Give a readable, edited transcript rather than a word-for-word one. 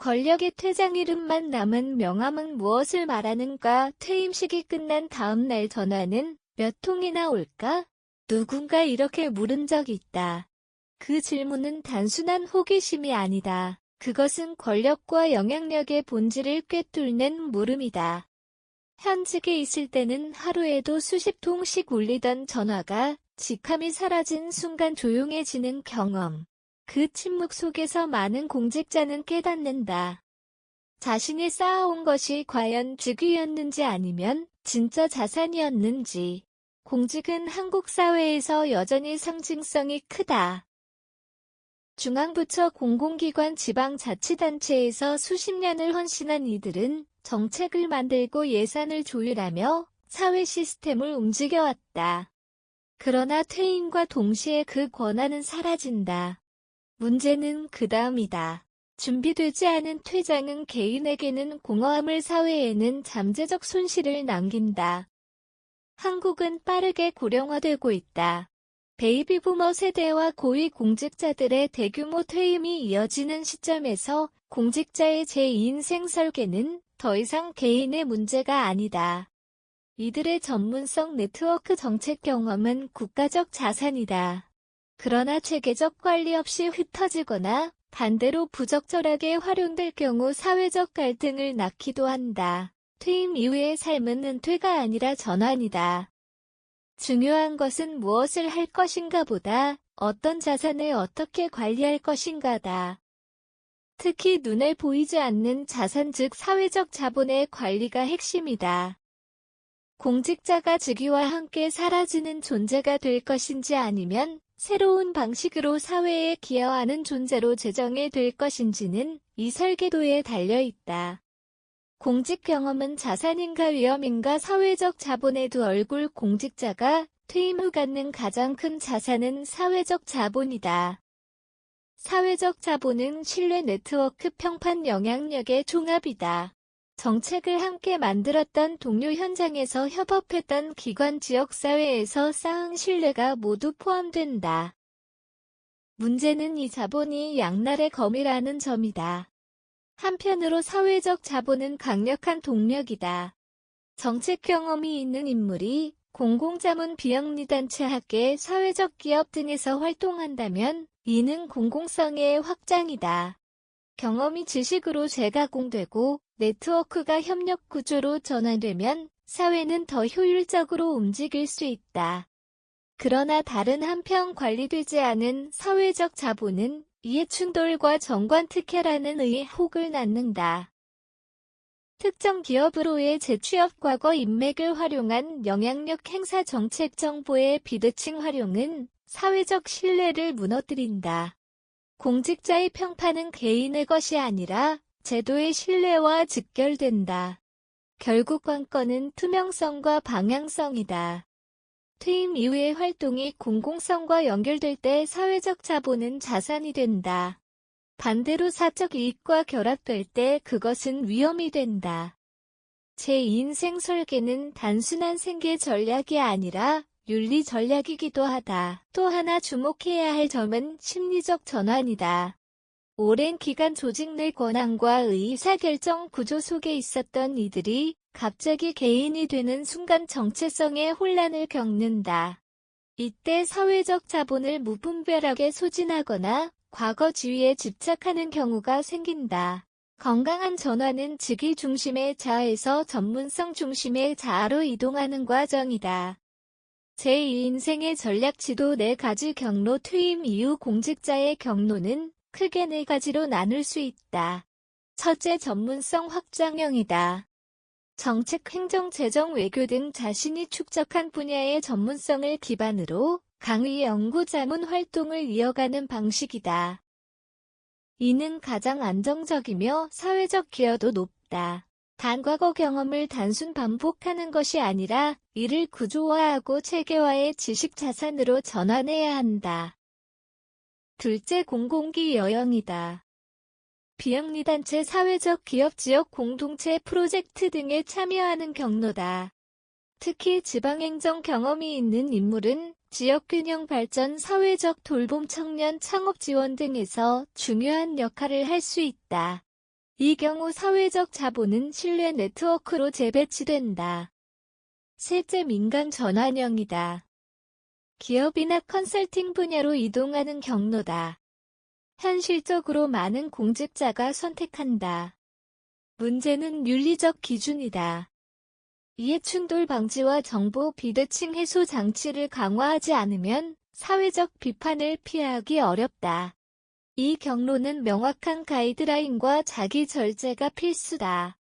권력의 퇴장 이름만 남은 명함은 무엇을 말하는가? 퇴임식이 끝난 다음 날 전화는 몇 통이나 올까? 누군가 이렇게 물은 적이 있다. 그 질문은 단순한 호기심이 아니다. 그것은 권력과 영향력의 본질을 꿰뚫는 물음이다. 현직에 있을 때는 하루에도 수십 통씩 울리던 전화가 직함이 사라진 순간 조용해지는 경험. 그 침묵 속에서 많은 공직자는 깨닫는다. 자신이 쌓아온 것이 과연 직위였는지 아니면 진짜 자산이었는지. 공직은 한국 사회에서 여전히 상징성이 크다. 중앙부처 공공기관 지방자치단체에서 수십 년을 헌신한 이들은 정책을 만들고 예산을 조율하며 사회 시스템을 움직여왔다. 그러나 퇴임과 동시에 그 권한은 사라진다. 문제는 그 다음이다. 준비되지 않은 퇴장은 개인에게는 공허함을, 사회에는 잠재적 손실을 남긴다. 한국은 빠르게 고령화되고 있다. 베이비부머 세대와 고위공직자들의 대규모 퇴임이 이어지는 시점에서 공직자의 제2인생 설계는 더 이상 개인의 문제가 아니다. 이들의 전문성, 네트워크, 정책 경험은 국가적 자산이다. 그러나 체계적 관리 없이 흩어지거나 반대로 부적절하게 활용될 경우 사회적 갈등을 낳기도 한다. 퇴임 이후의 삶은 은퇴가 아니라 전환이다. 중요한 것은 무엇을 할 것인가 보다 어떤 자산을 어떻게 관리할 것인가다. 특히 눈에 보이지 않는 자산, 즉 사회적 자본의 관리가 핵심이다. 공직자가 직위와 함께 사라지는 존재가 될 것인지 아니면 새로운 방식으로 사회에 기여하는 존재로 재정이 될 것인지는 이 설계도에 달려있다. 공직 경험은 자산인가 위험인가? 사회적 자본의 두 얼굴. 공직자가 퇴임 후 갖는 가장 큰 자산은 사회적 자본이다. 사회적 자본은 신뢰, 네트워크, 평판, 영향력의 종합이다. 정책을 함께 만들었던 동료, 현장에서 협업했던 기관, 지역사회에서 쌓은 신뢰가 모두 포함된다. 문제는 이 자본이 양날의 검이라는 점이다. 한편으로 사회적 자본은 강력한 동력이다. 정책 경험이 있는 인물이 공공자문, 비영리단체, 학계, 사회적 기업 등에서 활동한다면 이는 공공성의 확장이다. 경험이 지식으로 재가공되고 네트워크가 협력 구조로 전환되면 사회는 더 효율적으로 움직일 수 있다. 그러나 다른 한편 관리되지 않은 사회적 자본은 이해충돌과 정관 특혜라는 의혹을 낳는다. 특정 기업으로의 재취업, 과거 인맥을 활용한 영향력 행사, 정책 정보의 비대칭 활용은 사회적 신뢰를 무너뜨린다. 공직자의 평판은 개인의 것이 아니라 제도의 신뢰와 직결된다. 결국 관건은 투명성과 방향성이다. 퇴임 이후의 활동이 공공성과 연결될 때 사회적 자본은 자산이 된다. 반대로 사적 이익과 결합될 때 그것은 위험이 된다. 제2인생 설계는 단순한 생계 전략이 아니라 윤리 전략이기도 하다. 또 하나 주목해야 할 점은 심리적 전환이다. 오랜 기간 조직 내 권한과 의사결정 구조 속에 있었던 이들이 갑자기 개인이 되는 순간 정체성의 혼란을 겪는다. 이때 사회적 자본을 무분별하게 소진하거나 과거 지위에 집착하는 경우가 생긴다. 건강한 전환은 직위 중심의 자아에서 전문성 중심의 자아로 이동하는 과정이다. 제2인생의 전략 지도 4가지 경로. 퇴임 이후 공직자의 경로는 크게 4가지로 나눌 수 있다. 첫째, 전문성 확장형이다. 정책, 행정, 재정, 외교 등 자신이 축적한 분야의 전문성을 기반으로 강의, 연구, 자문 활동을 이어가는 방식이다. 이는 가장 안정적이며 사회적 기여도 높다. 단 과거 경험을 단순 반복하는 것이 아니라 이를 구조화하고 체계화의 지식 자산으로 전환해야 한다. 둘째, 공공기 여형이다. 비영리단체, 사회적 기업, 지역 공동체, 프로젝트 등에 참여하는 경로다. 특히 지방행정 경험이 있는 인물은 지역균형 발전, 사회적 돌봄, 청년 창업 지원 등에서 중요한 역할을 할 수 있다. 이 경우 사회적 자본은 신뢰 네트워크로 재배치된다. 실제 민간 전환형이다. 기업이나 컨설팅 분야로 이동하는 경로다. 현실적으로 많은 공직자가 선택한다. 문제는 윤리적 기준이다. 이해충돌 방지와 정보 비대칭 해소 장치를 강화하지 않으면 사회적 비판을 피하기 어렵다. 이 경로는 명확한 가이드라인과 자기 절제가 필수다.